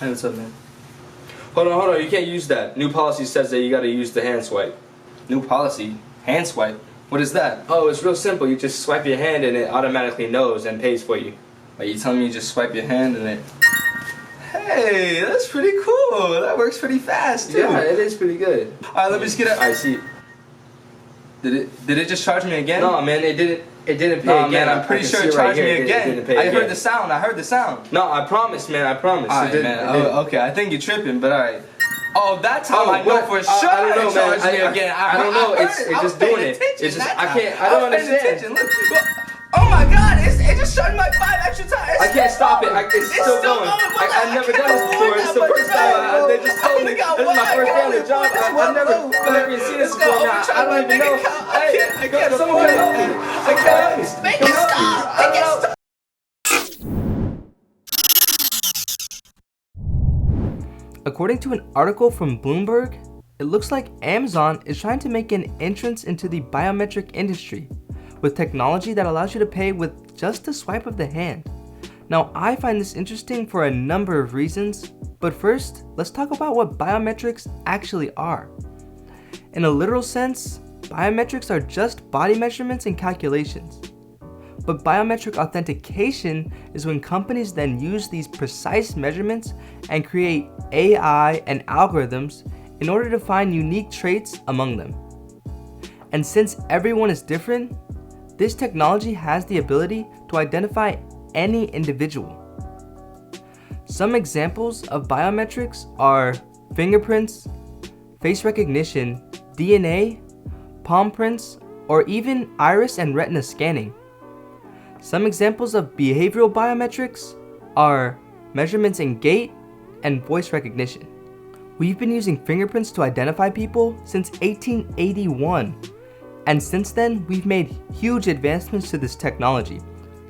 Hey, what's up, man? Hold on. You can't use that. New policy says that you gotta use the hand swipe. New policy? Hand swipe? What is that? Oh, it's real simple. You just swipe your hand and it automatically knows and pays for you. Like, you telling me you just swipe your hand and it... Hey, that's pretty cool. That works pretty fast, too. Yeah, it is pretty good. Alright, let me just get it. I see. Did it just charge me again? No, man, it didn't pay Nah, again. man, I'm pretty sure it charged me again. I heard the sound. No, I promise, man. I promise. Alright, man. Okay, I think you're tripping, but alright. Oh, that's how I know what? for sure I don't know, it charged man. me again. I don't know. It's just doing it. It's just I can't. I don't understand. Look. Oh my God! It just charged my 5 extra times. I can't stop it. It's still going. I've never done this before. It's the first time. They just told me. This is my first day on the job. I've never even seen this before. Now I don't even know. I can't. Someone can help me. I can't. Make it stop. Make it stop. According to an article from Bloomberg, it looks like Amazon is trying to make an entrance into the biometric industry with technology that allows you to pay with just a swipe of the hand. Now, I find this interesting for a number of reasons, but first, let's talk about what biometrics actually are. In a literal sense, biometrics are just body measurements and calculations. But biometric authentication is when companies then use these precise measurements and create AI and algorithms in order to find unique traits among them. And since everyone is different, this technology has the ability to identify any individual. Some examples of biometrics are fingerprints, face recognition, DNA, palm prints, or even iris and retina scanning. Some examples of behavioral biometrics are measurements in gait and voice recognition. We've been using fingerprints to identify people since 1881, and since then we've made huge advancements to this technology,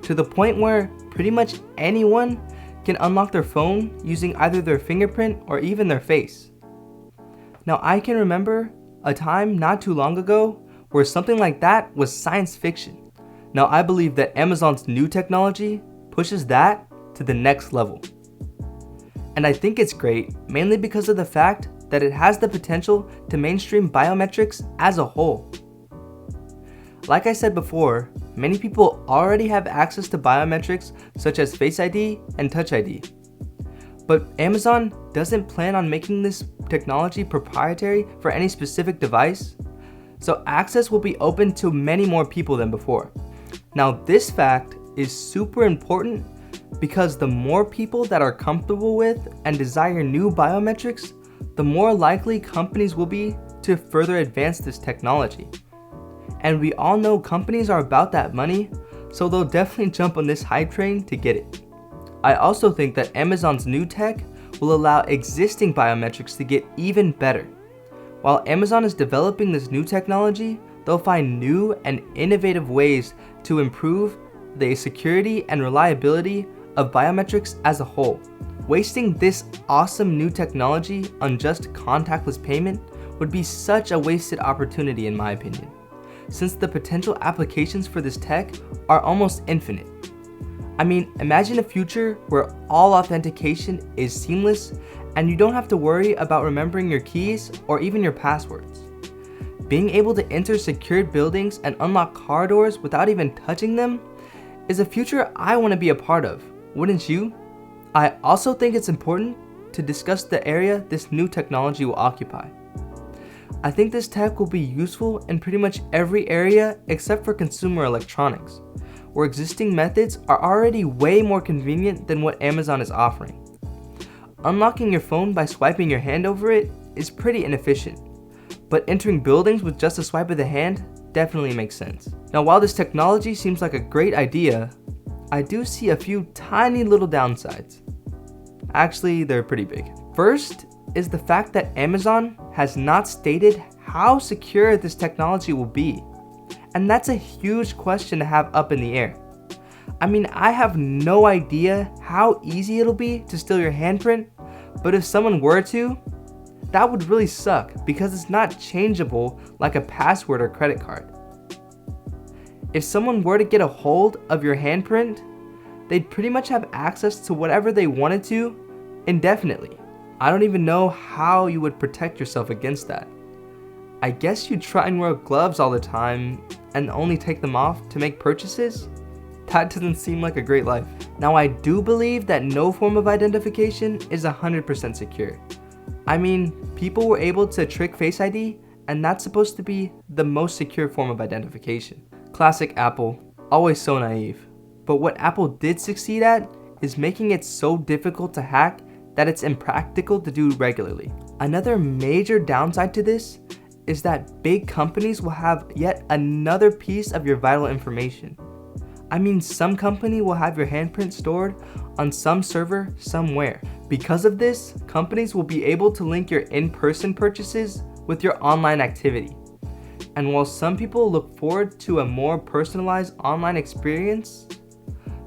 to the point where pretty much anyone can unlock their phone using either their fingerprint or even their face. Now, I can remember a time not too long ago where something like that was science fiction. Now, I believe that Amazon's new technology pushes that to the next level. And I think it's great, mainly because of the fact that it has the potential to mainstream biometrics as a whole. Like I said before, many people already have access to biometrics such as Face ID and Touch ID. But Amazon doesn't plan on making this technology proprietary for any specific device, so access will be open to many more people than before. Now, this fact is super important because the more people that are comfortable with and desire new biometrics, the more likely companies will be to further advance this technology. And we all know companies are about that money, so they'll definitely jump on this hype train to get it. I also think that Amazon's new tech will allow existing biometrics to get even better. While Amazon is developing this new technology, they'll find new and innovative ways to improve the security and reliability of biometrics as a whole. Wasting this awesome new technology on just contactless payment would be such a wasted opportunity in my opinion, since the potential applications for this tech are almost infinite. I mean, imagine a future where all authentication is seamless and you don't have to worry about remembering your keys or even your passwords. Being able to enter secured buildings and unlock car doors without even touching them is a future I want to be a part of, wouldn't you? I also think it's important to discuss the area this new technology will occupy. I think this tech will be useful in pretty much every area except for consumer electronics, where existing methods are already way more convenient than what Amazon is offering. Unlocking your phone by swiping your hand over it is pretty inefficient, but entering buildings with just a swipe of the hand definitely makes sense. Now, while this technology seems like a great idea, I do see a few tiny little downsides. Actually, they're pretty big. First is the fact that Amazon has not stated how secure this technology will be. And that's a huge question to have up in the air. I mean, I have no idea how easy it'll be to steal your handprint, but if someone were to, that would really suck because it's not changeable like a password or credit card. If someone were to get a hold of your handprint, they'd pretty much have access to whatever they wanted to indefinitely. I don't even know how you would protect yourself against that. I guess you'd try and wear gloves all the time and only take them off to make purchases? That doesn't seem like a great life. Now, I do believe that no form of identification is 100% secure. I mean, people were able to trick Face ID, and that's supposed to be the most secure form of identification. Classic Apple, always so naive. But what Apple did succeed at is making it so difficult to hack that it's impractical to do regularly. Another major downside to this is that big companies will have yet another piece of your vital information. I mean, some company will have your handprint stored on some server somewhere. Because of this, companies will be able to link your in-person purchases with your online activity. And while some people look forward to a more personalized online experience,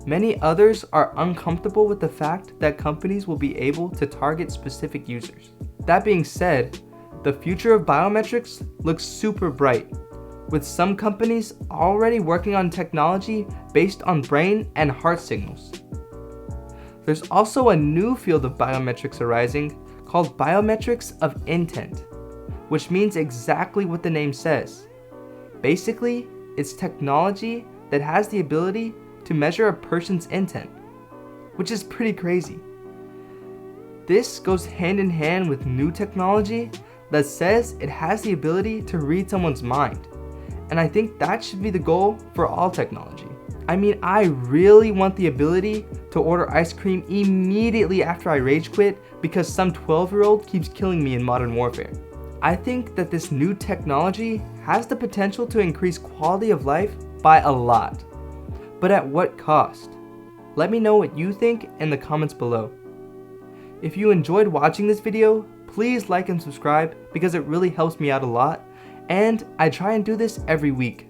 many others are uncomfortable with the fact that companies will be able to target specific users. That being said, the future of biometrics looks super bright, with some companies already working on technology based on brain and heart signals. There's also a new field of biometrics arising called biometrics of intent, which means exactly what the name says. Basically, it's technology that has the ability to measure a person's intent, which is pretty crazy. This goes hand in hand with new technology that says it has the ability to read someone's mind. And I think that should be the goal for all technology. I mean, I really want the ability to order ice cream immediately after I rage quit because some 12-year-old keeps killing me in Modern Warfare. I think that this new technology has the potential to increase quality of life by a lot. But at what cost? Let me know what you think in the comments below. If you enjoyed watching this video, please like and subscribe because it really helps me out a lot, and I try and do this every week.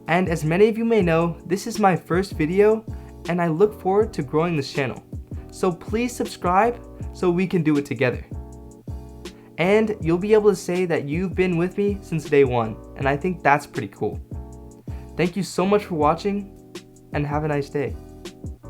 And as many of you may know, this is my first video and I look forward to growing this channel. So please subscribe so we can do it together. And you'll be able to say that you've been with me since day one, and I think that's pretty cool. Thank you so much for watching and have a nice day.